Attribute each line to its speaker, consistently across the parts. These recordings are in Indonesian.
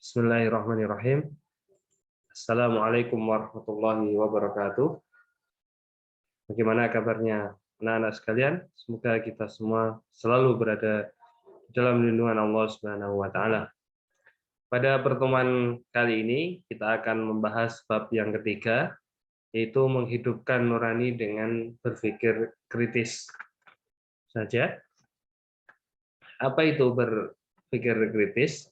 Speaker 1: Bismillahirrahmanirrahim. Assalamualaikum warahmatullahi wabarakatuh. Bagaimana kabarnya anak-anak sekalian? Semoga kita semua selalu berada dalam lindungan Allah Subhanahu wa taala. Pada pertemuan kali ini kita akan membahas bab yang ketiga, yaitu menghidupkan nurani dengan berpikir kritis saja. Apa itu berpikir kritis?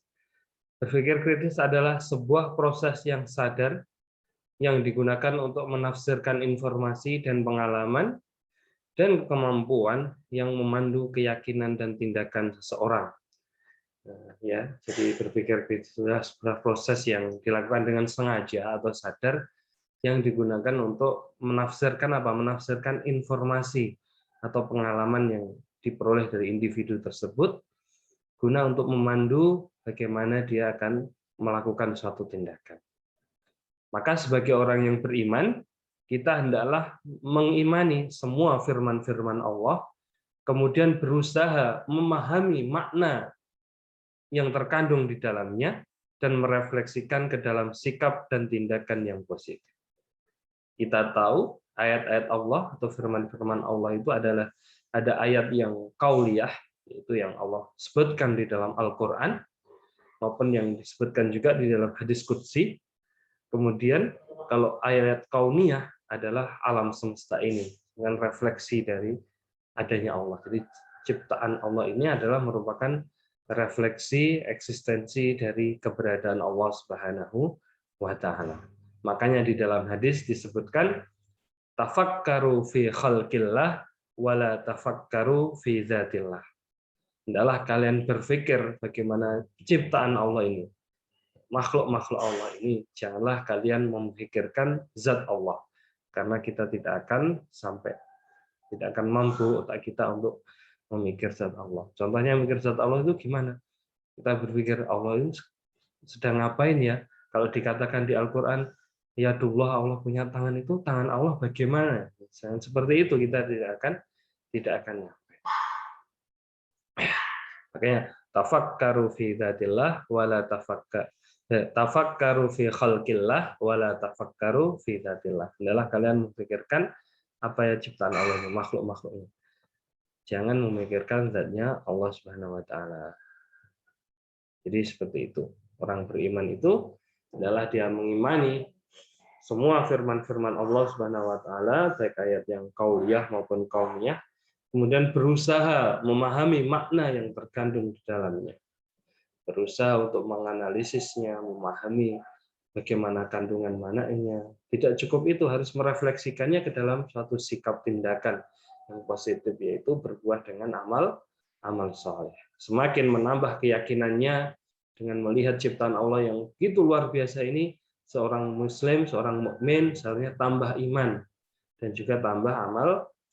Speaker 1: Berpikir kritis adalah sebuah proses yang sadar yang digunakan untuk menafsirkan informasi dan pengalaman dan kemampuan yang memandu keyakinan dan tindakan seseorang. Ya, jadi berpikir kritis adalah sebuah proses yang dilakukan dengan sengaja atau sadar yang digunakan untuk menafsirkan menafsirkan informasi atau pengalaman yang diperoleh dari individu tersebut guna untuk memandu bagaimana dia akan melakukan suatu tindakan. Maka sebagai orang yang beriman, kita hendaklah mengimani semua firman-firman Allah, kemudian berusaha memahami makna yang terkandung di dalamnya, dan merefleksikan ke dalam sikap dan tindakan yang positif. Kita tahu ayat-ayat Allah atau firman-firman Allah itu adalah ada ayat yang qauliyah, yaitu yang Allah sebutkan di dalam Al-Quran, maupun yang disebutkan juga di dalam hadis qudsi. Kemudian kalau ayat kauniyah adalah alam semesta ini dengan refleksi dari adanya Allah. Jadi ciptaan Allah ini adalah merupakan refleksi eksistensi dari keberadaan Allah Subhanahu wa taala. Makanya di dalam hadis disebutkan tafakkaru fi khalqillah wala tafakkaru fi dzatillah. Hendaklah kalian berpikir bagaimana ciptaan Allah ini. Makhluk-makhluk Allah ini, janganlah kalian memikirkan zat Allah, karena kita tidak akan mampu otak kita untuk memikir zat Allah. Contohnya memikir zat Allah itu gimana? Kita berpikir Allah ini sedang ngapain ya? Kalau dikatakan di Al-Quran, ya Allah punya tangan, itu tangan Allah bagaimana? Seperti itu kita tidak akan nyampe. Makanya tafakkaru fi dzatillah wala tafakkaru fi khalqillah wala tafakkaru fi dzatillah. Hendaklah kalian memikirkan apa ya ciptaan Allah ini, makhluk-makhluknya. Jangan memikirkan zatnya Allah Subhanahu wa taala. Jadi seperti itu. Orang beriman itu adalah dia mengimani semua firman-firman Allah Subhanahu wa taala, baik ayat yang qauliyah maupun qaumiyah, kemudian berusaha memahami makna yang terkandung di dalamnya. Berusaha untuk menganalisisnya, memahami bagaimana kandungan maknanya. Tidak cukup itu, harus merefleksikannya ke dalam suatu sikap tindakan yang positif, yaitu berbuah dengan amal soleh. Semakin menambah keyakinannya dengan melihat ciptaan Allah yang begitu luar biasa ini, seorang muslim, seorang mukmin seharusnya tambah iman dan juga tambah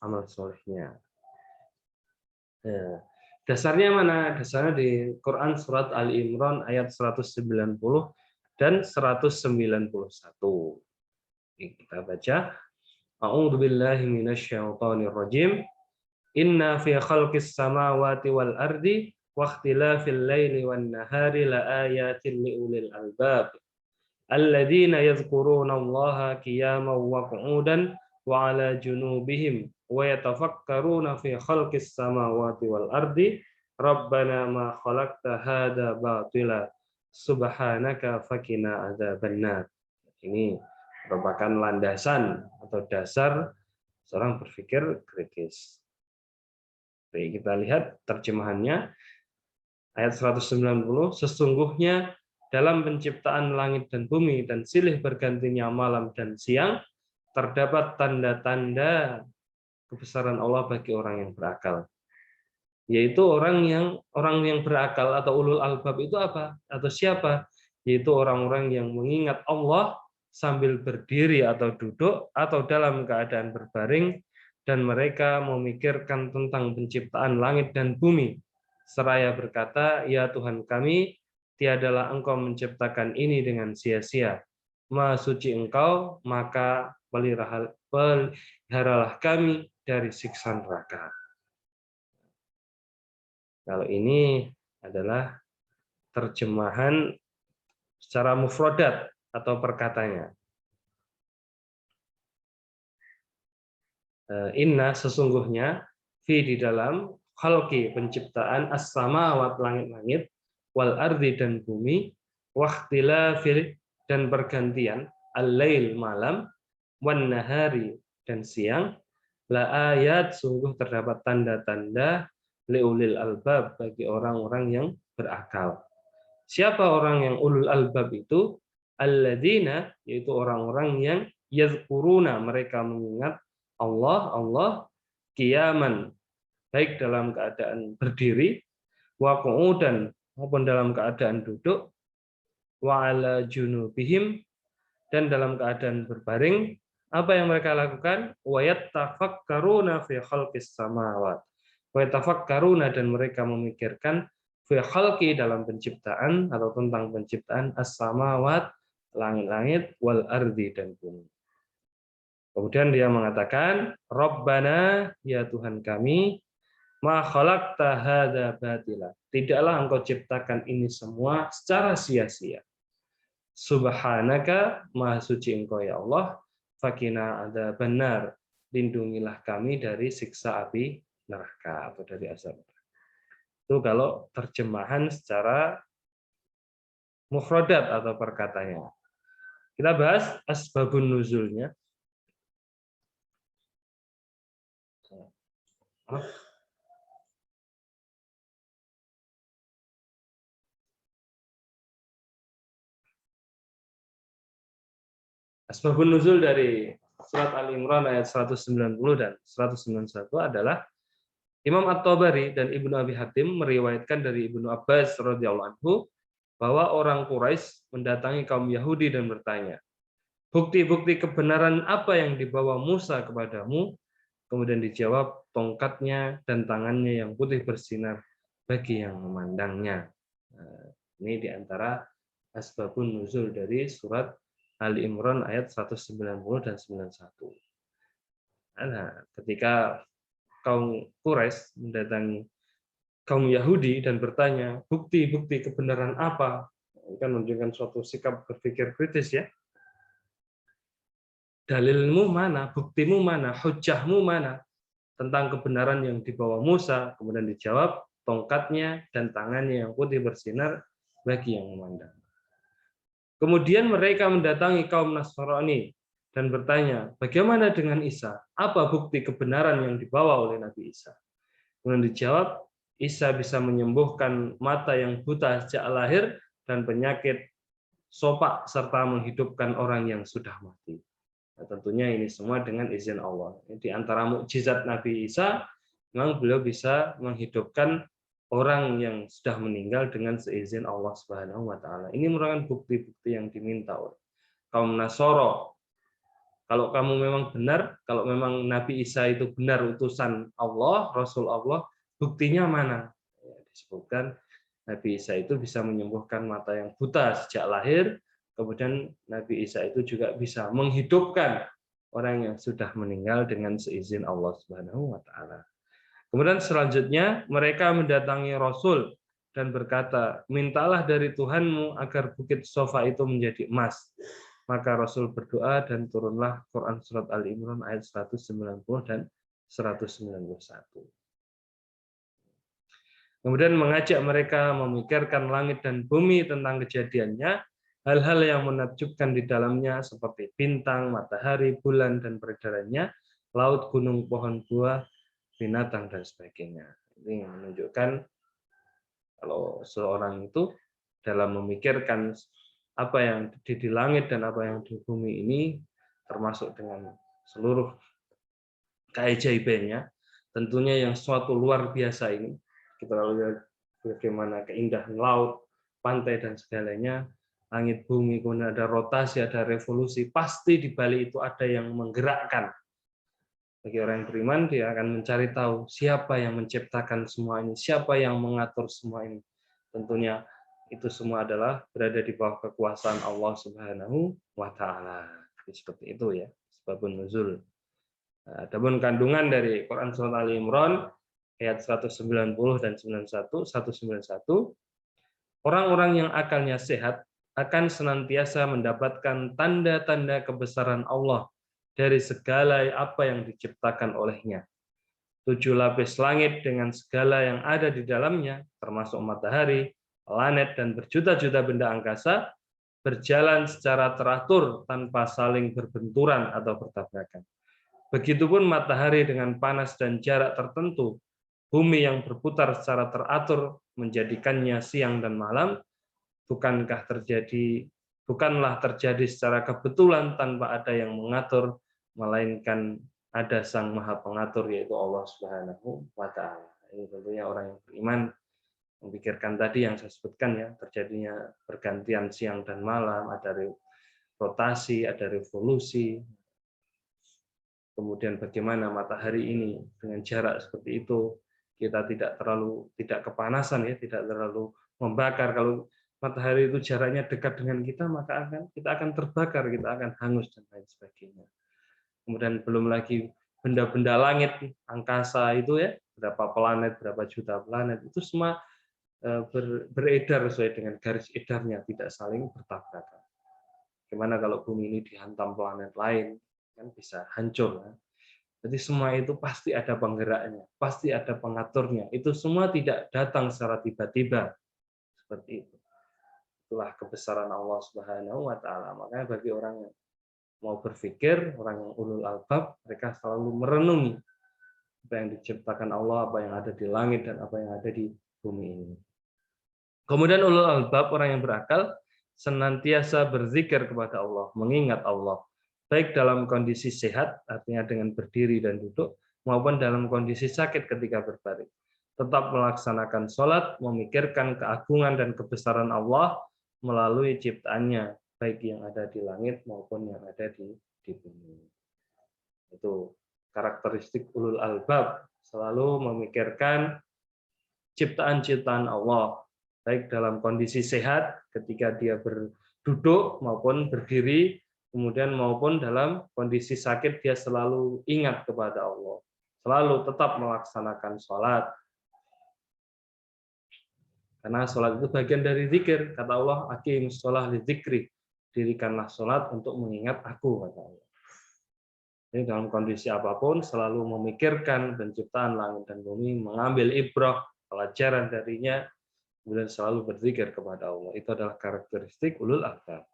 Speaker 1: amal solehnya. Dasarnya mana? Dasarnya di Quran surat Ali Imran ayat 190 dan 191. Kita baca. A'udzubillahi minasyaitonirrajim. Inna fi khalqis samawati wal ardi wa ikhtilafil laili wan nahari laayatin liulil albab. Alladzina yadhkuruna Allaha qiyaman wa qu'udan wa 'ala junubihim wa yatafakkaruna fi khalqis samawati wal ardi rabbana ma khalaqta hadza batila subhanaka faqina adzabannar. Ini merupakan landasan atau dasar seorang berpikir kritis. Baik, kita lihat terjemahannya ayat 190, sesungguhnya dalam penciptaan langit dan bumi dan silih bergantinya malam dan siang terdapat tanda-tanda kebesaran Allah bagi orang yang berakal. Yaitu orang yang berakal atau ulul albab itu apa? Atau siapa? Yaitu orang-orang yang mengingat Allah sambil berdiri atau duduk atau dalam keadaan berbaring, dan mereka memikirkan tentang penciptaan langit dan bumi seraya berkata, ya Tuhan kami, tiadalah Engkau menciptakan ini dengan sia-sia. Maha suci Engkau, maka peliharalah kami dari siksa neraka. Kalau ini adalah terjemahan secara mufradat atau perkatanya. Inna sesungguhnya fi di dalam khalqi penciptaan as-samawat langit-langit wal ardi dan bumi waqtilafil dan pergantian al-lail malam wan nahari dan siang la ayat sungguh terdapat tanda-tanda liulil albab bagi orang-orang yang berakal. Siapa orang yang ulul albab itu? Alladzina yaitu orang-orang yang yazkuruna mereka mengingat Allah qiyaman baik dalam keadaan berdiri wa qu'udan maupun dalam keadaan duduk wa ala junubihim dan dalam keadaan berbaring. Apa yang mereka lakukan? Wa yattafakkaruna fi khalqis samawat. Wa yattafakkaruna dan mereka memikirkan fi khalqi dalam penciptaan atau tentang penciptaan as-samawat langit-langit wal ardi dan bumi. Kemudian dia mengatakan, Rabbana, ya Tuhan kami, ma khalaqta hadza batila. Tidaklah engkau ciptakan ini semua secara sia-sia. Subhanaka, maha suci engkau ya Allah, fakina adzabannar. Lindungilah kami dari siksa api neraka atau dari azab. Itu kalau terjemahan secara mufradat atau perkatanya. Kita bahas asbabun nuzulnya. Asbabun nuzul dari surat Al-Imran ayat 190 dan 191 adalah Imam At-Tabari dan Ibnu Abi Hatim meriwayatkan dari Ibnu Abbas radhiyallahu anhu bahwa orang Quraisy mendatangi kaum Yahudi dan bertanya, bukti-bukti kebenaran apa yang dibawa Musa kepadamu? Kemudian dijawab, tongkatnya dan tangannya yang putih bersinar bagi yang memandangnya. Ini diantara asbabun nuzul dari surat Ali Imran ayat 190 dan 91. Nah, ketika kaum Quraisy mendatangi kaum Yahudi dan bertanya, bukti-bukti kebenaran apa? Kan menunjukkan suatu sikap berpikir kritis ya. Dalilmu mana? Buktimu mana? Hujjahmu mana? Tentang kebenaran yang dibawa Musa, kemudian dijawab, tongkatnya dan tangannya yang putih bersinar bagi yang memandang. Kemudian mereka mendatangi kaum Nasrani dan bertanya, bagaimana dengan Isa? Apa bukti kebenaran yang dibawa oleh Nabi Isa? Kemudian dijawab, Isa bisa menyembuhkan mata yang buta sejak lahir dan penyakit sopak serta menghidupkan orang yang sudah mati. Nah, tentunya ini semua dengan izin Allah. Di antara mukjizat Nabi Isa, memang beliau bisa menghidupkan orang yang sudah meninggal dengan seizin Allah Subhanahu wa taala. Ini merupakan bukti-bukti yang diminta oleh kaum Nasoro. Kalau kamu memang benar, kalau memang Nabi Isa itu benar utusan Allah, Rasul Allah, buktinya mana? Ya, disebutkan Nabi Isa itu bisa menyembuhkan mata yang buta sejak lahir, kemudian Nabi Isa itu juga bisa menghidupkan orang yang sudah meninggal dengan seizin Allah Subhanahu wa taala. Kemudian selanjutnya mereka mendatangi Rasul dan berkata, mintalah dari Tuhanmu agar bukit Sofa itu menjadi emas. Maka Rasul berdoa dan turunlah Quran surat Ali Imran ayat 190 dan 191. Kemudian mengajak mereka memikirkan langit dan bumi tentang kejadiannya, hal-hal yang menakjubkan di dalamnya seperti bintang, matahari, bulan, dan peredarannya, laut, gunung, pohon buah, binatang dan sebagainya. Ini menunjukkan kalau seorang itu dalam memikirkan apa yang di langit dan apa yang di bumi ini, termasuk dengan seluruh keajaibannya, tentunya yang suatu luar biasa ini, kita lihat bagaimana keindahan laut, pantai dan segalanya, langit bumi, kemudian ada rotasi, ada revolusi, pasti di balik itu ada yang menggerakkan. Bagi orang yang beriman, dia akan mencari tahu siapa yang menciptakan semua ini, siapa yang mengatur semua ini. Tentunya itu semua adalah berada di bawah kekuasaan Allah Subhanahu wa taala. Seperti itu ya, sebabun nuzul. Adapun kandungan dari Quran surat Ali Imran ayat 190 dan 191, orang-orang yang akalnya sehat akan senantiasa mendapatkan tanda-tanda kebesaran Allah dari segala apa yang diciptakan olehnya. 7 lapis langit dengan segala yang ada di dalamnya, termasuk matahari, planet, dan berjuta-juta benda angkasa, berjalan secara teratur tanpa saling berbenturan atau bertabrakan. Begitupun matahari dengan panas dan jarak tertentu, bumi yang berputar secara teratur menjadikannya siang dan malam, bukanlah terjadi secara kebetulan tanpa ada yang mengatur, melainkan ada Sang Maha Pengatur, yaitu Allah Subhanahu wa Ta'ala. Ini tentunya orang yang beriman memikirkan tadi yang saya sebutkan ya, terjadinya pergantian siang dan malam, ada rotasi, ada revolusi. Kemudian bagaimana matahari ini dengan jarak seperti itu, kita tidak kepanasan ya, tidak terlalu membakar. Kalau matahari itu jaraknya dekat dengan kita, maka kita akan terbakar, kita akan hangus dan lain sebagainya. Kemudian belum lagi benda-benda langit, angkasa itu ya, berapa planet, berapa juta planet, itu semua beredar sesuai dengan garis edarnya, tidak saling bertabrakan. Gimana kalau bumi ini dihantam planet lain, kan bisa hancur. Ya. Jadi semua itu pasti ada penggeraknya, pasti ada pengaturnya. Itu semua tidak datang secara tiba-tiba. Seperti itu. Itulah kebesaran Allah Subhanahu wa Ta'ala. Makanya bagi orang yang mau berpikir, orang yang ulul albab, mereka selalu merenungi apa yang diciptakan Allah, apa yang ada di langit dan apa yang ada di bumi ini. Kemudian ulul albab, orang yang berakal, senantiasa berzikir kepada Allah, mengingat Allah, baik dalam kondisi sehat, artinya dengan berdiri dan duduk, maupun dalam kondisi sakit ketika berbaring. Tetap melaksanakan sholat, memikirkan keagungan dan kebesaran Allah melalui ciptaannya, baik yang ada di langit maupun yang ada di bumi. Itu karakteristik ulul albab, selalu memikirkan ciptaan-ciptaan Allah, baik dalam kondisi sehat ketika dia berduduk maupun berdiri, kemudian maupun dalam kondisi sakit dia selalu ingat kepada Allah, selalu tetap melaksanakan sholat. Karena sholat itu bagian dari zikir. Kata Allah, aqimus sholah li dzikri. Dirikanlah sholat untuk mengingat aku, kata Allah. Ini dalam kondisi apapun selalu memikirkan penciptaan langit dan bumi, mengambil ibrah, pelajaran darinya, kemudian selalu berzikir kepada Allah. Itu adalah karakteristik ulul albab.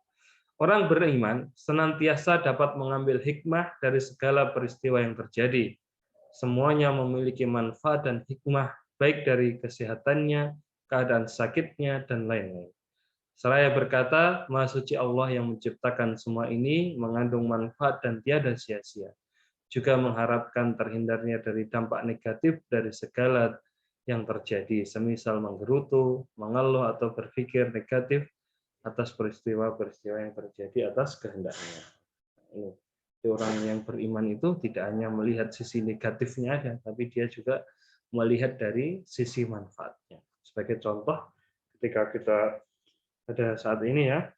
Speaker 1: Orang beriman senantiasa dapat mengambil hikmah dari segala peristiwa yang terjadi. Semuanya memiliki manfaat dan hikmah, baik dari kesehatannya, keadaan sakitnya, dan lain-lain. Seraya berkata, Maha Suci Allah yang menciptakan semua ini mengandung manfaat dan tiada sia-sia. Juga mengharapkan terhindarnya dari dampak negatif dari segala yang terjadi, semisal menggerutu, mengeluh, atau berpikir negatif atas peristiwa-peristiwa yang terjadi atas kehendaknya. Ini. Orang yang beriman itu tidak hanya melihat sisi negatifnya aja, tapi dia juga melihat dari sisi manfaatnya. Sebagai contoh, ketika kita pada saat ini ya,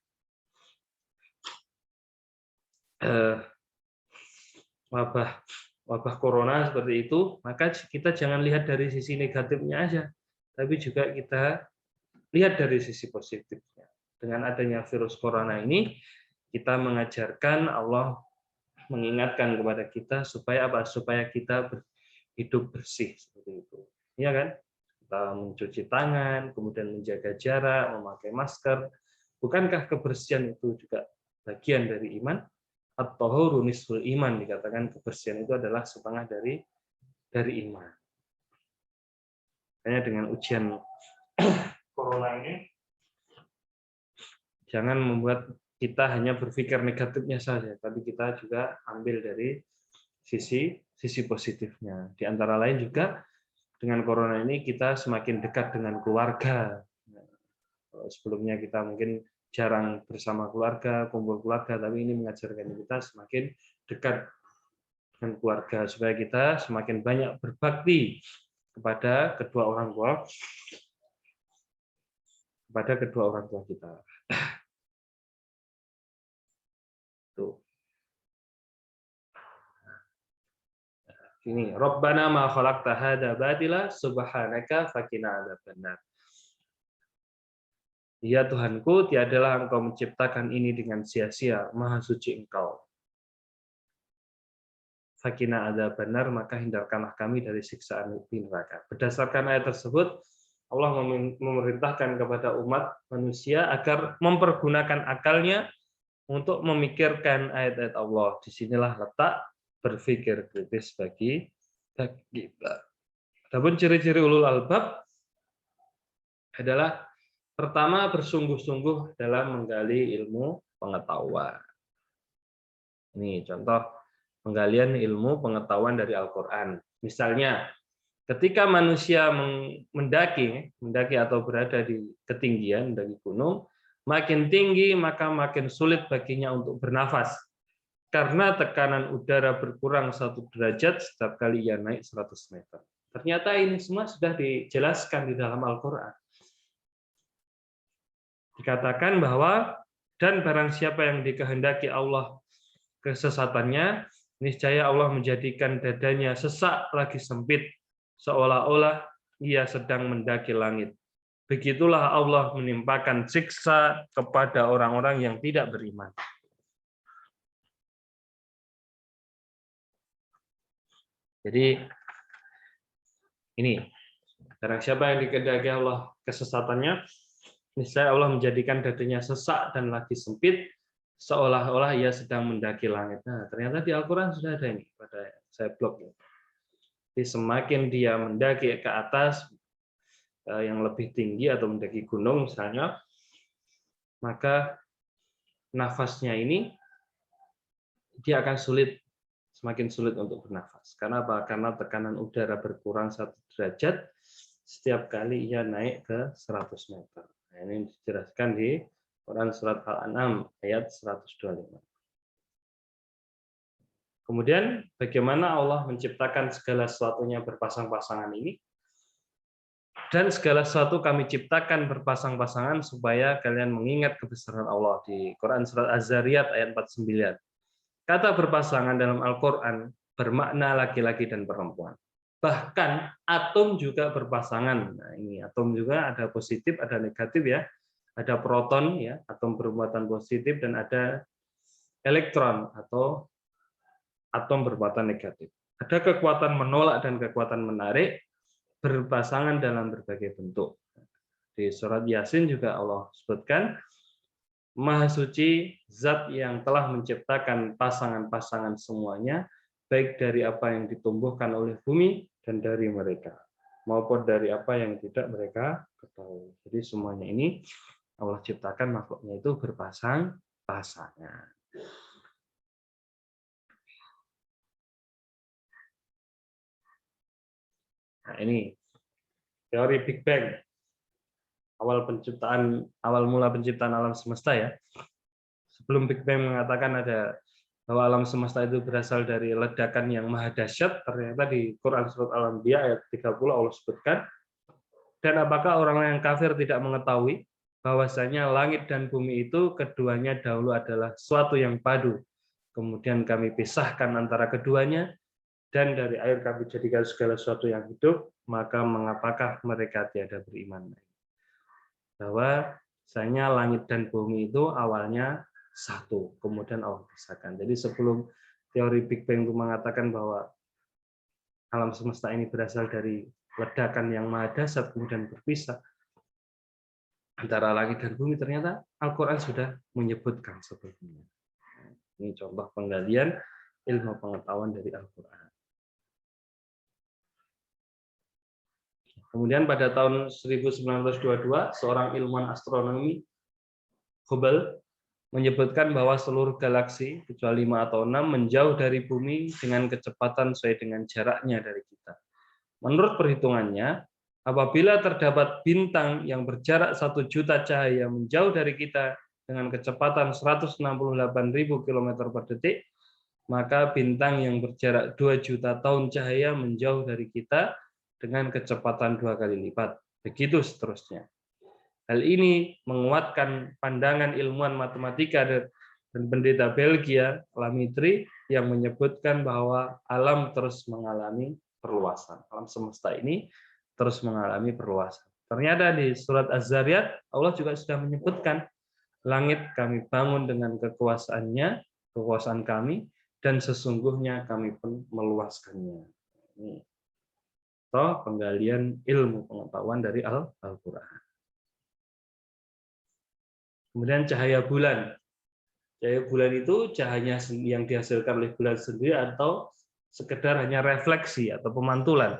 Speaker 1: wabah corona seperti itu, maka kita jangan lihat dari sisi negatifnya aja, tapi juga kita lihat dari sisi positifnya. Dengan adanya virus corona ini, kita mengajarkan, Allah mengingatkan kepada kita supaya apa? Supaya kita hidup bersih seperti itu. Iya kan? Kita mencuci tangan, kemudian menjaga jarak, memakai masker. Bukankah kebersihan itu juga bagian dari iman? At-tahuru nisful iman, dikatakan kebersihan itu adalah setengah dari iman. Makanya dengan ujian corona ini, jangan membuat kita hanya berpikir negatifnya saja, tapi kita juga ambil dari sisi positifnya. Di antara lain juga dengan corona ini kita semakin dekat dengan keluarga. Sebelumnya kita mungkin jarang bersama keluarga, kumpul keluarga, tapi ini mengajarkan kita semakin dekat dengan keluarga supaya kita semakin banyak berbakti kepada kedua orang tua kita. Tuh. Ini Rabbana ma khalaqta hadza batila subhanaka faqina adzabannar. Ya Tuhanku, tiadalah Engkau menciptakan ini dengan sia-sia, maha suci Engkau. Fakina ada benar, maka hindarkanlah kami dari siksaan di neraka. Berdasarkan ayat tersebut, Allah memerintahkan kepada umat manusia agar mempergunakan akalnya untuk memikirkan ayat-ayat Allah. Disinilah letak berpikir kritis bagi kita. Adapun ciri-ciri ulul albab adalah pertama, bersungguh-sungguh dalam menggali ilmu pengetahuan. Ini contoh penggalian ilmu pengetahuan dari Al-Quran. Misalnya, ketika manusia mendaki atau berada di ketinggian, mendaki gunung, makin tinggi maka makin sulit baginya untuk bernafas. Karena tekanan udara berkurang 1 derajat setiap kali ia naik 100 meter. Ternyata ini semua sudah dijelaskan di dalam Al-Quran. Dikatakan bahwa, dan barang siapa yang dikehendaki Allah kesesatannya, niscaya Allah menjadikan dadanya sesak lagi sempit, seolah-olah ia sedang mendaki langit. Begitulah Allah menimpakan siksa kepada orang-orang yang tidak beriman. Jadi ini, barang siapa yang dikehendaki Allah kesesatannya, niscaya Allah menjadikan dadanya sesak dan lagi sempit, seolah-olah ia sedang mendaki langit. Nah, ternyata di Al-Quran sudah ada ini, pada saya blog. Jadi semakin dia mendaki ke atas, yang lebih tinggi atau mendaki gunung misalnya, maka nafasnya ini dia akan semakin sulit untuk bernafas. Karena apa? Karena tekanan udara berkurang 1 derajat setiap kali ia naik ke 100 meter. Nah, ini dijelaskan di Quran surat Al-An'am ayat 125. Kemudian bagaimana Allah menciptakan segala sesuatunya berpasang-pasangan ini? Dan segala sesuatu kami ciptakan berpasang-pasangan supaya kalian mengingat kebesaran Allah. Di Quran surat Az-Zariyat ayat 49. Kata berpasangan dalam Al-Quran bermakna laki-laki dan perempuan. Bahkan atom juga berpasangan. Nah, ini atom juga ada positif, ada negatif ya. Ada proton ya, atom bermuatan positif, dan ada elektron atau atom bermuatan negatif. Ada kekuatan menolak dan kekuatan menarik berpasangan dalam berbagai bentuk. Di surat Yasin juga Allah sebutkan, Maha suci zat yang telah menciptakan pasangan-pasangan semuanya, baik dari apa yang ditumbuhkan oleh bumi dan dari mereka, maupun dari apa yang tidak mereka ketahui. Jadi semuanya ini Allah ciptakan makhluknya itu berpasang-pasangan. Nah, ini teori Big Bang. Awal mula penciptaan alam semesta ya. Sebelum Big Bang mengatakan ada bahwa alam semesta itu berasal dari ledakan yang maha dahsyat, ternyata di Quran surat Al-Anbiya ayat 30 Allah sebutkan, dan apakah orang yang kafir tidak mengetahui bahwasanya langit dan bumi itu keduanya dahulu adalah suatu yang padu, kemudian kami pisahkan antara keduanya, dan dari air kami jadikan segala sesuatu yang hidup, maka mengapakah mereka tiada beriman? Bahwa misalnya langit dan bumi itu awalnya satu, kemudian Allah pisahkan. Jadi sebelum teori Big Bang itu mengatakan bahwa alam semesta ini berasal dari ledakan yang maha dahsyat kemudian berpisah antara langit dan bumi, ternyata Al-Quran sudah menyebutkan sebelumnya. Ini contoh penggalian ilmu pengetahuan dari Al-Quran. Kemudian pada tahun 1922, seorang ilmuwan astronomi, Hubble, menyebutkan bahwa seluruh galaksi, kecuali 5 atau 6, menjauh dari bumi dengan kecepatan sesuai dengan jaraknya dari kita. Menurut perhitungannya, apabila terdapat bintang yang berjarak 1 juta cahaya menjauh dari kita dengan kecepatan 168.000 km per detik, maka bintang yang berjarak 2 juta tahun cahaya menjauh dari kita dengan kecepatan 2 kali lipat. Begitu seterusnya. Hal ini menguatkan pandangan ilmuwan matematika dan pendeta Belgia, Lamitri, yang menyebutkan bahwa alam terus mengalami perluasan. Alam semesta ini terus mengalami perluasan. Ternyata di surat Az-Zariyat Allah juga sudah menyebutkan langit kami bangun dengan kekuasaannya, kekuasaan kami, dan sesungguhnya kami pun meluaskannya. Ini penggalian ilmu pengetahuan dari Al-Quran. Kemudian cahaya bulan. Cahaya bulan itu cahayanya yang dihasilkan oleh bulan sendiri atau sekedar hanya refleksi atau pemantulan.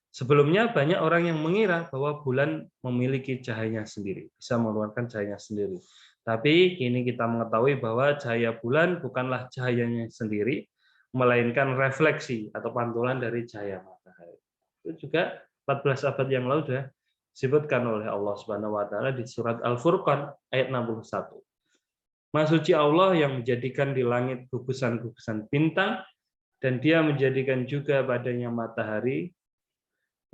Speaker 1: Sebelumnya banyak orang yang mengira bahwa bulan memiliki cahayanya sendiri, bisa mengeluarkan cahayanya sendiri. Tapi kini kita mengetahui bahwa cahaya bulan bukanlah cahayanya sendiri, melainkan refleksi atau pantulan dari cahaya matahari. Itu juga 14 abad yang lalu sudah disebutkan oleh Allah Subhanahu wa taala di surat Al-Furqan ayat 61. Maha suci Allah yang menjadikan di langit gugusan-gugusan bintang dan Dia menjadikan juga padanya matahari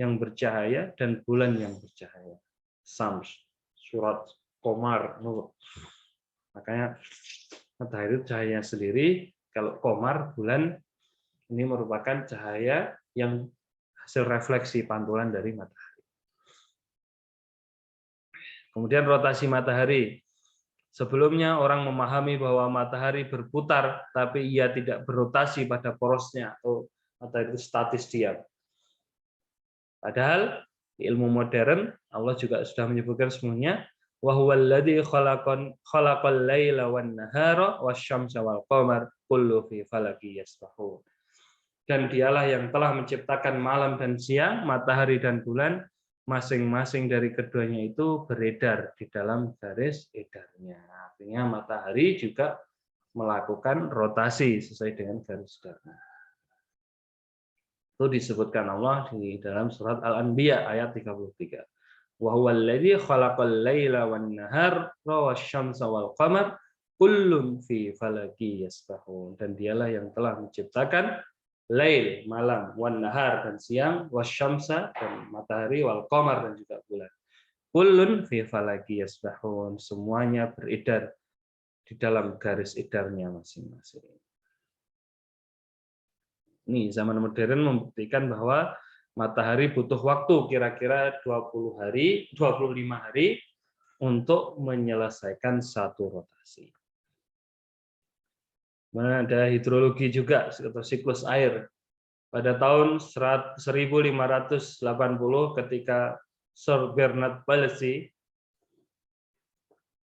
Speaker 1: yang bercahaya dan bulan yang bercahaya. Syams, surat Qamar, Nur. Makanya matahari itu cahayanya sendiri, kalau Qamar, bulan ini merupakan cahaya yang hasil refleksi pantulan dari matahari. Kemudian rotasi matahari. Sebelumnya orang memahami bahwa matahari berputar, tapi ia tidak berotasi pada porosnya, atau matahari itu statis diam. Padahal di ilmu modern Allah juga sudah menyebutkan semuanya wa huwal ladzi khalaqal laila wan nahara wasyamsa wal qamar kullu fi falaki yasbahun. Dan Dialah yang telah menciptakan malam dan siang, matahari dan bulan, masing-masing dari keduanya itu beredar di dalam garis edarnya. Artinya matahari juga melakukan rotasi sesuai dengan garis edarnya. Itu disebutkan Allah di dalam surat Al-Anbiya ayat 33. Wa huwal ladzi khalaqal laila wan nahara wasyamsa wal qamar kullun fi falaki yasbahun. Dan Dialah yang telah menciptakan lail malam, wan nahar dan siang, wasyamsa dan matahari, wal qamar dan juga bulan. Kullun fi falaki yasbahun. Semuanya beredar di dalam garis edarnya masing-masing. Nih, zaman modern membuktikan bahwa matahari butuh waktu kira-kira 20 hari, 25 hari untuk menyelesaikan satu rotasi. Ada hidrologi juga atau siklus air. Pada tahun 1580 ketika Sir Bernard Palissy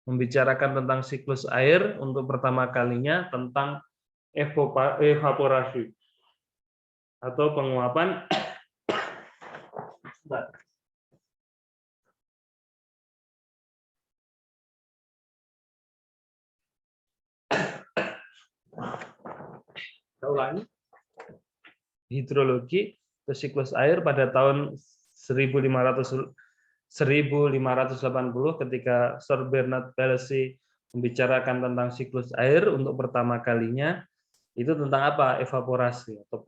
Speaker 1: membicarakan tentang siklus air untuk pertama kalinya tentang evaporasi atau penguapan hidrologi atau siklus air pada tahun 1580 ketika Sir Bernard Palissy membicarakan tentang siklus air untuk pertama kalinya. Itu tentang apa? Evaporasi atau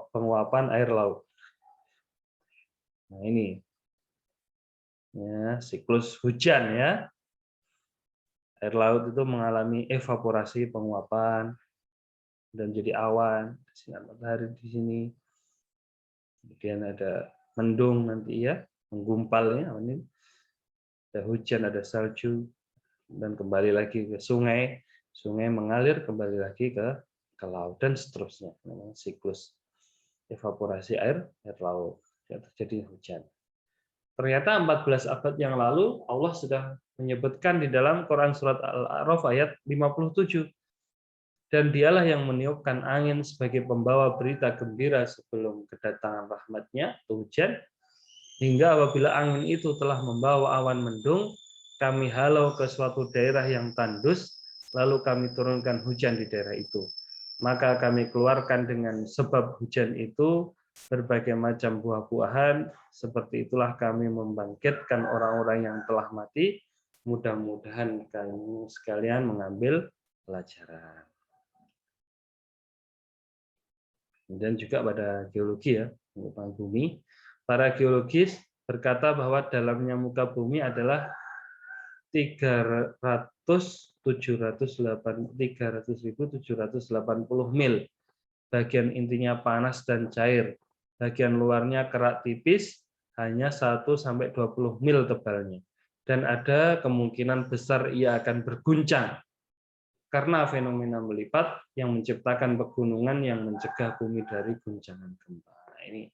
Speaker 1: penguapan air laut. Nah, ini ya, siklus hujan ya. Air laut itu mengalami evaporasi, penguapan, dan jadi awan, sinar matahari di sini. Kemudian ada mendung nanti ya, menggumpalnya. Ini ada hujan, ada salju, dan kembali lagi ke sungai. Sungai mengalir kembali lagi ke laut dan seterusnya. Memang siklus evaporasi air laut yang terjadi hujan. Ternyata 14 abad yang lalu Allah sudah menyebutkan di dalam Quran surat Al-A'raf ayat 57. Dan Dialah yang meniupkan angin sebagai pembawa berita gembira sebelum kedatangan rahmat-Nya, hujan, hingga apabila angin itu telah membawa awan mendung, kami halau ke suatu daerah yang tandus, lalu kami turunkan hujan di daerah itu. Maka kami keluarkan dengan sebab hujan itu berbagai macam buah-buahan, seperti itulah kami membangkitkan orang-orang yang telah mati. Mudah-mudahan kamu sekalian mengambil pelajaran. Dan juga pada geologi ya, muka bumi. Para geologis berkata bahwa dalamnya muka bumi adalah 300.780 mil. Bagian intinya panas dan cair. Bagian luarnya kerak tipis, hanya 1-20 mil tebalnya. Dan ada kemungkinan besar ia akan berguncang karena fenomena melipat yang menciptakan pegunungan yang mencegah bumi dari guncangan gempa. Nah, ini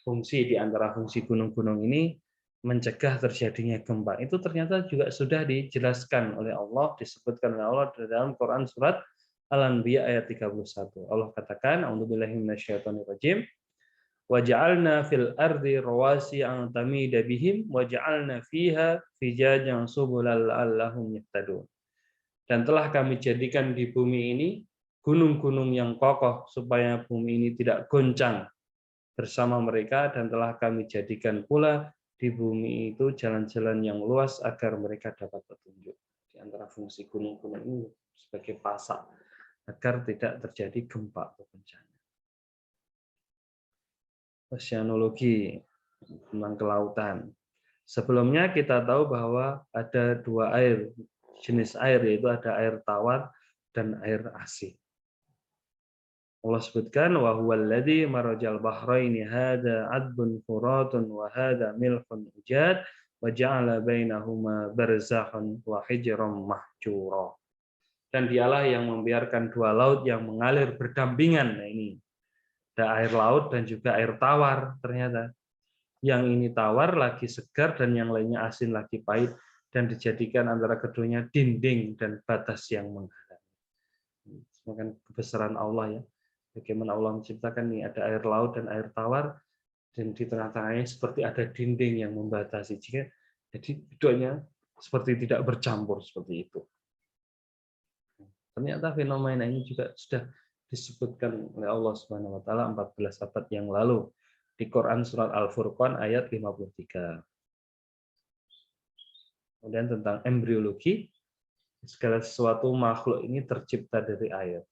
Speaker 1: fungsi di antara fungsi gunung-gunung ini mencegah terjadinya gempa. Itu ternyata juga sudah dijelaskan oleh Allah, disebutkan oleh Allah dalam Quran surat Al-Anbiya ayat 31. Allah katakan, "A'udzubillahi minasyaitonirrajim. Waja'alna fil ardi rawasi an tamida bihim waja'alna fiha fijajan subulan la'allahum yahtadun." Dan telah kami jadikan di bumi ini gunung-gunung yang kokoh supaya bumi ini tidak goncang bersama mereka, dan telah kami jadikan pula di bumi itu jalan-jalan yang luas agar mereka dapat petunjuk. Di antara fungsi gunung-gunung ini sebagai pasak agar tidak terjadi gempa atau bencana. Oceanologi tentang kelautan. Sebelumnya kita tahu bahwa ada dua jenis air, yaitu ada air tawar dan air asin. Allah sebutkan, wa huwal ladzi marajal bahraini hadza 'adbun furatun wa hadza milhun ujad wa ja'ala bainahuma barzakhan wa hijran mahjura. Dan dialah yang membiarkan dua laut yang mengalir berdampingan. Nah, ini ada air laut dan juga air tawar ternyata. Yang ini tawar lagi segar dan yang lainnya asin lagi pahit, dan dijadikan antara keduanya dinding dan batas yang menghalangi. Semakin kebesaran Allah ya. Bagaimana Allah menciptakan nih, ada air laut dan air tawar, dan di tengah-tengahnya seperti ada dinding yang membatasi. Jadi keduanya seperti tidak bercampur seperti itu. Ternyata fenomena ini juga sudah disebutkan oleh Allah Subhanahu wa taala 14 abad yang lalu di Quran surat Al-Furqan ayat 53. Kemudian tentang embriologi, segala sesuatu makhluk ini tercipta dari air.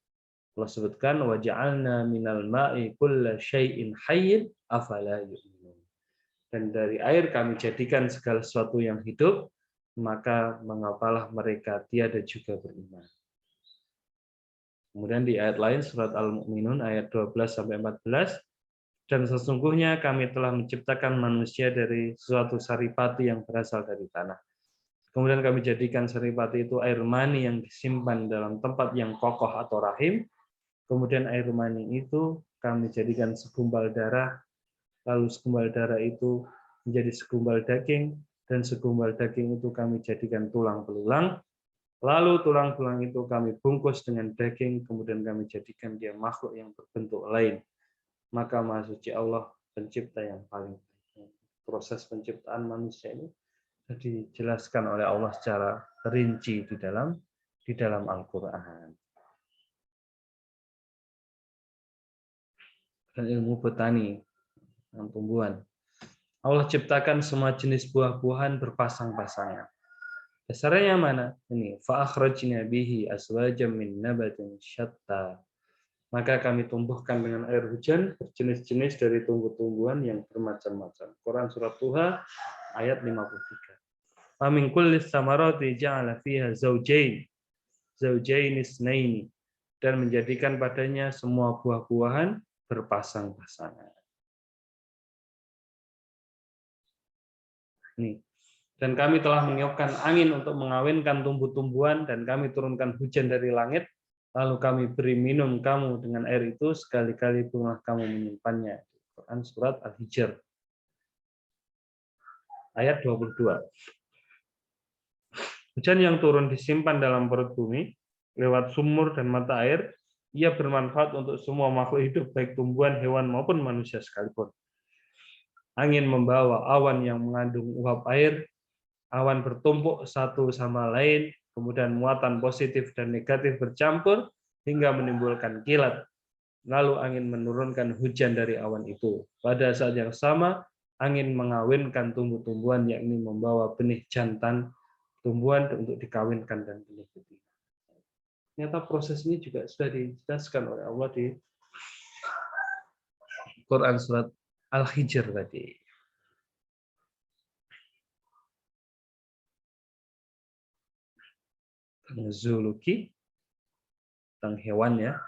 Speaker 1: Allah sebutkan, waja'alna minal ma'i kulla syai'in hayyin afala yu'minun. Dan dari air kami jadikan segala sesuatu yang hidup, maka mengapalah mereka tiada juga beriman. Kemudian di ayat lain surat Al-Mu'minun ayat 12-14, dan sesungguhnya kami telah menciptakan manusia dari suatu saripati yang berasal dari tanah. Kemudian kami jadikan saripati itu air mani yang disimpan dalam tempat yang kokoh atau rahim. Kemudian air mani itu kami jadikan segumpal darah, lalu segumpal darah itu menjadi segumpal daging, dan segumpal daging itu kami jadikan tulang belulang. Lalu tulang-tulang itu kami bungkus dengan daging, kemudian kami jadikan dia makhluk yang berbentuk lain. Maka Maha Suci Allah, pencipta yang paling baik. Proses penciptaan manusia ini dijelaskan oleh Allah secara rinci di dalam Al-Qur'an. Dan ilmu botani, tumbuhan. Allah ciptakan semua jenis buah-buahan berpasang-pasangan. Dasarnya yang mana? Ini fa'akhrajna bihi aswajan min nabatin syatta. Maka kami tumbuhkan dengan air hujan berjenis-jenis dari tumbuh-tumbuhan yang bermacam-macam. Quran surat Tuha ayat 53. Wa min kulli tsamarati ja'ala fiha zawjayn itsnaini, dan menjadikan padanya semua buah-buahan berpasang-pasangan. Nih. Dan kami telah meniupkan angin untuk mengawinkan tumbuh-tumbuhan, dan kami turunkan hujan dari langit, lalu kami beri minum kamu dengan air itu sekali-kali pernah kamu menyimpannya. Quran surat Al-Hijr ayat 22. Hujan yang turun disimpan dalam perut bumi lewat sumur dan mata air, ia bermanfaat untuk semua makhluk hidup, baik tumbuhan, hewan maupun manusia sekalipun. Angin membawa awan yang mengandung uap air. Awan bertumpuk satu sama lain, kemudian muatan positif dan negatif bercampur hingga menimbulkan kilat. Lalu angin menurunkan hujan dari awan itu. Pada saat yang sama, angin mengawinkan tumbuh-tumbuhan, yakni membawa benih jantan tumbuhan untuk dikawinkan dan benih betina. Ternyata proses ini juga sudah dijelaskan oleh Allah di Quran surat Al-Hijr tadi. Zoologi tentang hewan ya,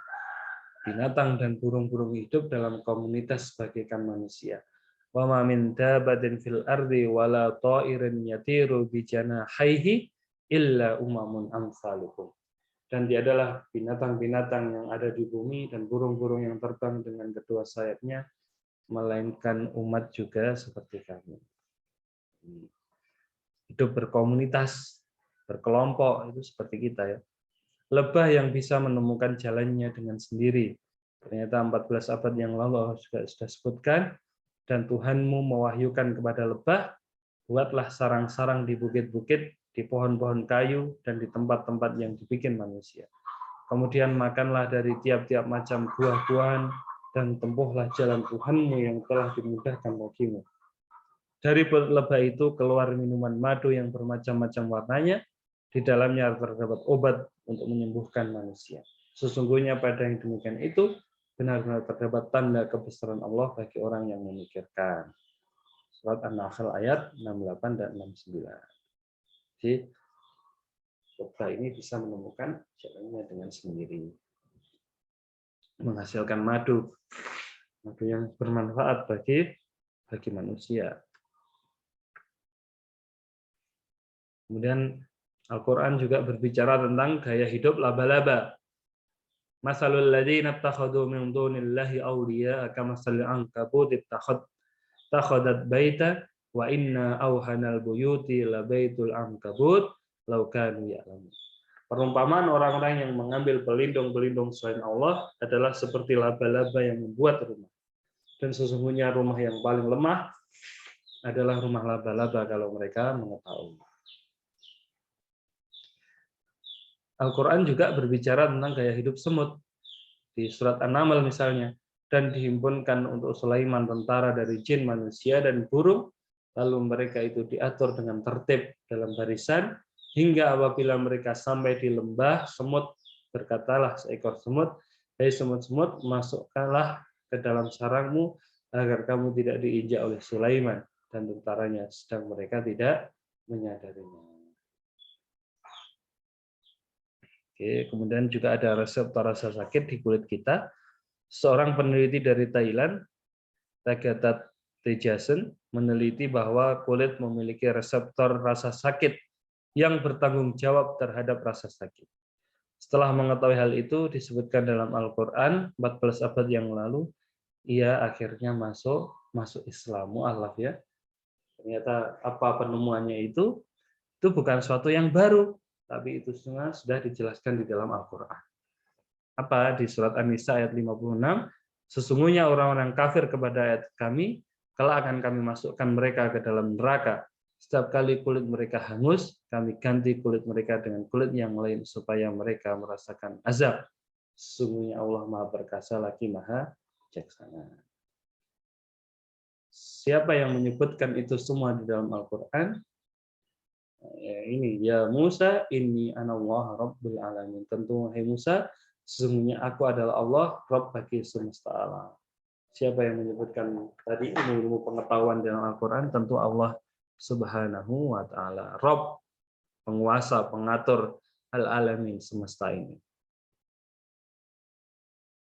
Speaker 1: binatang dan burung-burung hidup dalam komunitas bagaikan manusia. Wa ma min dabatin fil ardi wala ta'irin yatiru bi janahihi illa umamun amsalukum. Dan tiadalah binatang-binatang yang ada di bumi dan burung-burung yang terbang dengan kedua sayapnya, melainkan umat juga seperti kami. Hidup berkomunitas, berkelompok, itu seperti kita ya. Lebah yang bisa menemukan jalannya dengan sendiri. Ternyata 14 abad yang lalu Allah juga sudah sebutkan, dan Tuhanmu mewahyukan kepada lebah, buatlah sarang-sarang di bukit-bukit, di pohon-pohon kayu, dan di tempat-tempat yang dibikin manusia. Kemudian makanlah dari tiap-tiap macam buah-buahan, dan tempuhlah jalan Tuhanmu yang telah dimudahkan bagimu. Dari perut lebah itu keluar minuman madu yang bermacam-macam warnanya, di dalamnya terdapat obat untuk menyembuhkan manusia. Sesungguhnya pada yang demikian itu, benar-benar terdapat tanda kebesaran Allah bagi orang yang memikirkan. Surat An-Nahl ayat 68 dan 69. Jadi, lebah ini bisa menemukan jalannya dengan sendiri. Menghasilkan madu yang bermanfaat bagi manusia. Kemudian Al-Quran juga berbicara tentang gaya hidup laba-laba. Masalul ladzina ittakhadhu min dunillahi awliya'a kamasalil ankabut ittakhadat baita wa inna awhanal buyuti labaitul ankabut law kanu ya'lamun. Perumpamaan orang-orang yang mengambil pelindung-pelindung selain Allah adalah seperti laba-laba yang membuat rumah. Dan sesungguhnya rumah yang paling lemah adalah rumah laba-laba kalau mereka mengetahui. Al-Quran juga berbicara tentang gaya hidup semut. Di surat An-Naml misalnya. Dan dihimpunkan untuk Sulaiman tentara dari jin, manusia, dan burung. Lalu mereka itu diatur dengan tertib dalam barisan. Hingga apabila mereka sampai di lembah, semut berkatalah seekor semut, "Hei semut-semut, masukkanlah ke dalam sarangmu agar kamu tidak diinjak oleh Sulaiman." Dan tentaranya, sedang mereka tidak menyadarinya. Oke, kemudian juga ada reseptor rasa sakit di kulit kita. Seorang peneliti dari Thailand, Tagatat Tejasen, meneliti bahwa kulit memiliki reseptor rasa sakit yang bertanggung jawab terhadap rasa sakit. Setelah mengetahui hal itu, disebutkan dalam Al-Quran 14 abad yang lalu, ia akhirnya masuk Islam. Mu'alaf ya. Ternyata apa penemuannya itu bukan suatu yang baru, tapi itu semua sudah dijelaskan di dalam Al-Quran. Apa? Di surat An-Nisa ayat 56, sesungguhnya orang-orang kafir kepada ayat kami, kelak akan kami masukkan mereka ke dalam neraka. Setiap kali kulit mereka hangus, kami ganti kulit mereka dengan kulit yang lain, supaya mereka merasakan azab. Sesungguhnya Allah Maha Perkasa lagi Maha Bijaksana. Siapa yang menyebutkan itu semua di dalam Al-Quran? Ini ya Musa, inni anallah rabbul alamin. Tentu hai Musa, sesungguhnya aku adalah Allah, Rabb bagi semesta alam. Siapa yang menyebutkan tadi ilmu pengetahuan dalam Al-Quran? Tentu Allah Subhanahu wa Ta'ala, Rabb, penguasa, pengatur al-alamin, semesta ini.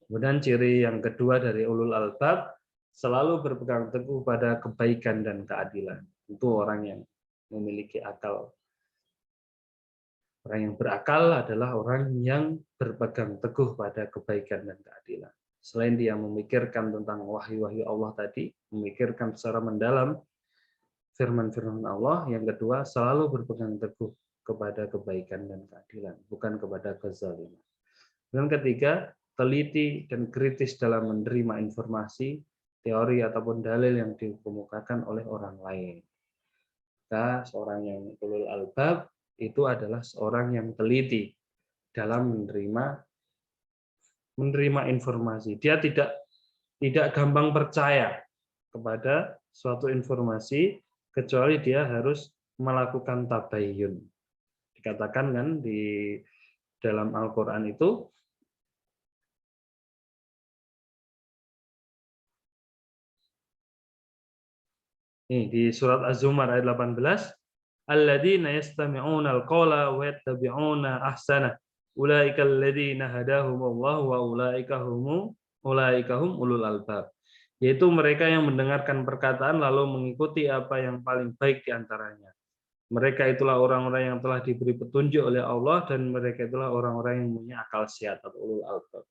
Speaker 1: Kemudian ciri yang kedua dari ulul albab, selalu berpegang teguh pada kebaikan dan keadilan. Itu orang yang memiliki akal. Orang yang berakal adalah orang yang berpegang teguh pada kebaikan dan keadilan. Selain dia memikirkan tentang wahyu-wahyu Allah tadi, memikirkan secara mendalam firman-firman Allah, yang kedua selalu berpegang teguh kepada kebaikan dan keadilan, bukan kepada kezaliman. Dan ketiga, teliti dan kritis dalam menerima informasi, teori ataupun dalil yang dikemukakan oleh orang lain. Maka seorang yang ulul albab itu adalah seorang yang teliti dalam menerima informasi. Dia tidak gampang percaya kepada suatu informasi kecuali dia harus melakukan tabayyun. Dikatakan kan di dalam Al-Qur'an itu di surat Az-Zumar ayat 18, alladzina yastami'una al-qawla wa yattabi'una ahsana ulaika alladzina hadahumullahu wa ulaika hum ulul albab. yaitu mereka yang mendengarkan perkataan lalu mengikuti apa yang paling baik di antaranya. Mereka itulah orang-orang yang telah diberi petunjuk oleh Allah dan mereka itulah orang-orang yang punya akal sehat atau ulul albab.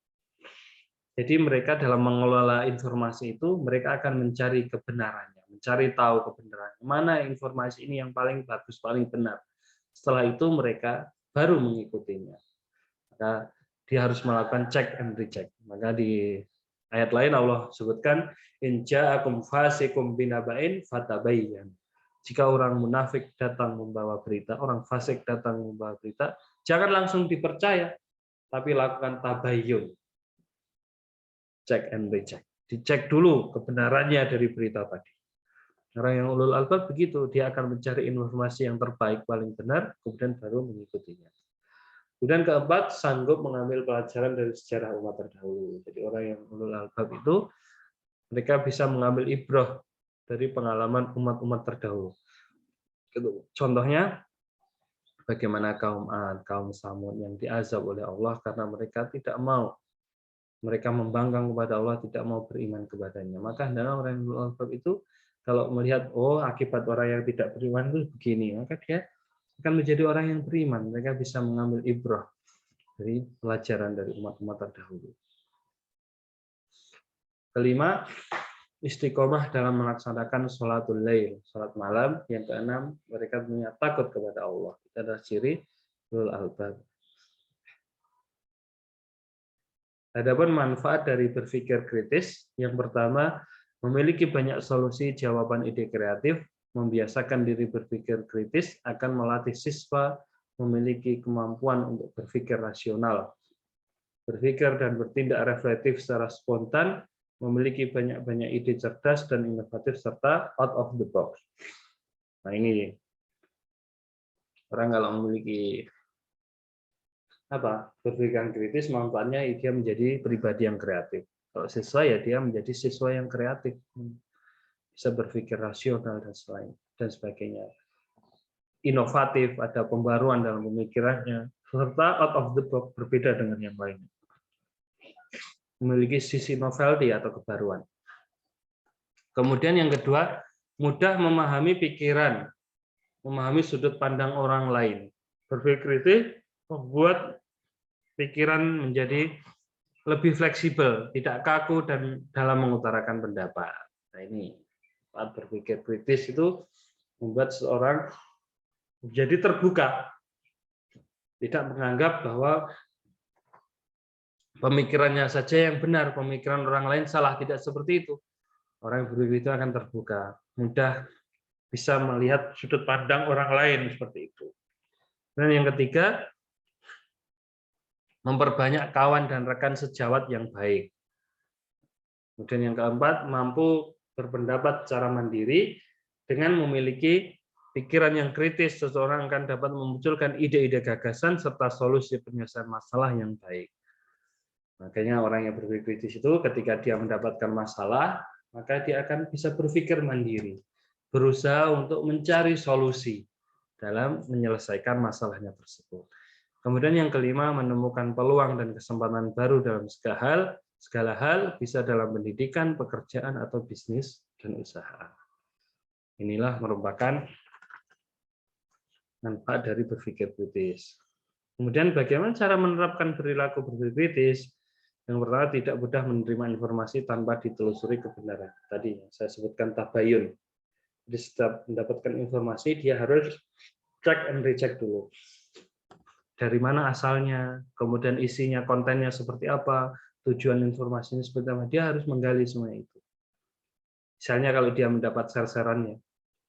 Speaker 1: Jadi mereka dalam mengelola informasi itu mereka akan mencari kebenarannya, mencari tahu kebenarannya. Mana informasi ini yang paling bagus, paling benar. Setelah itu mereka baru mengikutinya. Maka dia harus melakukan check and recheck. Maka di ayat lain Allah sebutkan in ja'akum fasikum binaba'in fatabayyan. Jika orang munafik datang membawa berita, orang fasik datang membawa berita, jangan langsung dipercaya, tapi lakukan tabayyun. Check and recheck. Dicek dulu kebenarannya dari berita tadi. Orang yang ulul albab begitu, dia akan mencari informasi yang terbaik, paling benar, kemudian baru mengikutinya. Kemudian keempat, sanggup mengambil pelajaran dari sejarah umat terdahulu. Jadi orang yang ulul albab itu, mereka bisa mengambil ibrah dari pengalaman umat-umat terdahulu. Contohnya, bagaimana kaum Ad, kaum Samud yang diazab oleh Allah karena mereka tidak mau. Mereka membangkang kepada Allah, tidak mau beriman kepadanya. Maka dalam orang yang ulul albab itu, kalau melihat, oh akibat orang yang tidak beriman itu begini, maka dia akan menjadi orang yang beriman. Mereka bisa mengambil ibrah dari pelajaran dari umat-umat terdahulu. Kelima, istiqomah dalam melaksanakan sholatul lail, sholat malam. Yang keenam, mereka punya takut kepada Allah. Itu adalah ciri ulul albab. Adapun manfaat dari berpikir kritis, yang pertama, memiliki banyak solusi jawaban ide kreatif, membiasakan diri berpikir kritis akan melatih siswa memiliki kemampuan untuk berpikir rasional, berpikir dan bertindak reflektif secara spontan, memiliki banyak-banyak ide cerdas dan inovatif serta out of the box. Nah ini orang kalau memiliki berpikiran kritis, manfaatnya dia menjadi pribadi yang kreatif. Kalau siswa ya dia menjadi siswa yang kreatif, bisa berpikir rasional dan sebagainya. Inovatif, ada pembaruan dalam pemikirannya, serta out of the box, berbeda dengan yang lainnya. Memiliki sisi novelty atau kebaruan. Kemudian yang kedua, mudah memahami pikiran, memahami sudut pandang orang lain. Berpikir kritis membuat pikiran menjadi lebih fleksibel, tidak kaku dan dalam mengutarakan pendapat. Nah ini, saat berpikir kritis itu membuat seorang menjadi terbuka, tidak menganggap bahwa pemikirannya saja yang benar, pemikiran orang lain salah, tidak seperti itu. Orang yang berpikir itu akan terbuka, mudah bisa melihat sudut pandang orang lain seperti itu. Dan yang ketiga, memperbanyak kawan dan rekan sejawat yang baik. Kemudian yang keempat, mampu berpendapat secara mandiri dengan memiliki pikiran yang kritis. Seseorang akan dapat memunculkan ide-ide gagasan serta solusi penyelesaian masalah yang baik. Makanya orang yang berpikir kritis itu ketika dia mendapatkan masalah, maka dia akan bisa berpikir mandiri, berusaha untuk mencari solusi dalam menyelesaikan masalahnya tersebut. Kemudian yang kelima, menemukan peluang dan kesempatan baru dalam segala hal, bisa dalam pendidikan, pekerjaan, atau bisnis dan usaha. Inilah merupakan manfaat dari berpikir kritis. Kemudian bagaimana cara menerapkan perilaku berpikir kritis? Yang pertama, tidak mudah menerima informasi tanpa ditelusuri kebenaran. Tadi saya sebutkan tabayun. Jadi setiap mendapatkan informasi, dia harus check and recheck dulu. Dari mana asalnya, kemudian isinya, kontennya seperti apa, tujuan informasinya seperti apa. Dia harus menggali semua itu. Misalnya kalau dia mendapat share-sharannya,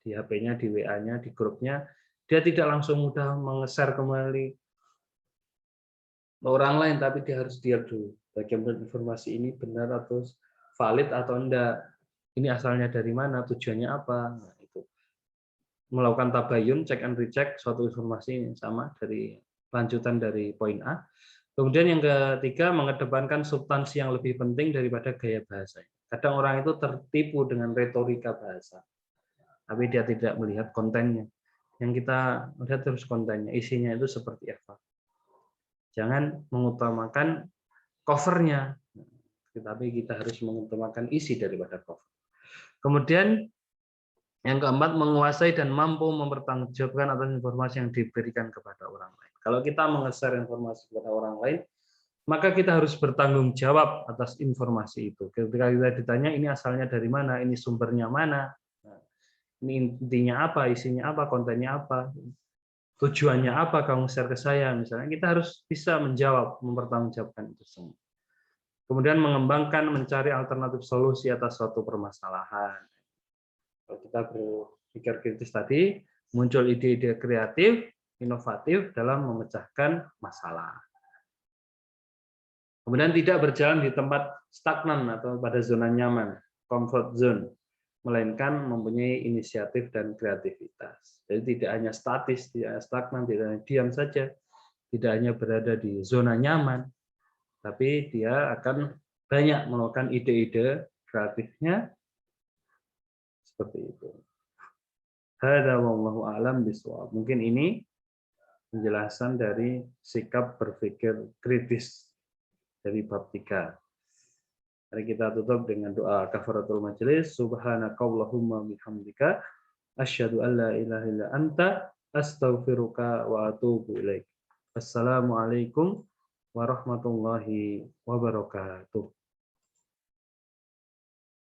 Speaker 1: di HP-nya, di WA-nya, di grupnya, dia tidak langsung mudah menge-share kembali orang lain, tapi dia harus lihat dulu bagaimana informasi ini benar atau valid atau enggak, ini asalnya dari mana, tujuannya apa. Nah, itu melakukan tabayun, check and recheck suatu informasi yang sama dari lanjutan dari poin A. Kemudian yang ketiga, mengedepankan substansi yang lebih penting daripada gaya bahasa. Kadang orang itu tertipu dengan retorika bahasa, tapi dia tidak melihat kontennya. Yang kita lihat terus kontennya, isinya itu seperti apa. Jangan mengutamakan covernya. tetapi kita harus mengutamakan isi daripada cover. Kemudian yang keempat, menguasai dan mampu mempertanggungjawabkan atas informasi yang diberikan kepada orang lain. Kalau kita meng-share informasi kepada orang lain, maka kita harus bertanggung jawab atas informasi itu. Ketika kita ditanya ini asalnya dari mana, ini sumbernya mana, ini intinya apa, isinya apa, kontennya apa, tujuannya apa kamu share ke saya, misalnya kita harus bisa menjawab, mempertanggungjawabkan itu semua. Kemudian mengembangkan, mencari alternatif solusi atas suatu permasalahan. Kalau kita berpikir kritis tadi, muncul ide-ide kreatif, inovatif dalam memecahkan masalah. Kemudian tidak berjalan di tempat stagnan atau pada zona nyaman, comfort zone, melainkan mempunyai inisiatif dan kreativitas. Jadi tidak hanya statis, tidak hanya stagnan, tidak hanya diam saja, tidak hanya berada di zona nyaman, tapi dia akan banyak melakukan ide-ide kreatifnya seperti itu. Hada wallahu a'lam bishawab. Mungkin ini penjelasan dari sikap berpikir kritis dari bab 3. Mari kita tutup dengan doa kafaratul majelis. Subhanakallahumma bihamdika asyhadu an la ilaha illa anta astaghfiruka wa atubu ilaik. Assalamualaikum warahmatullahi wabarakatuh.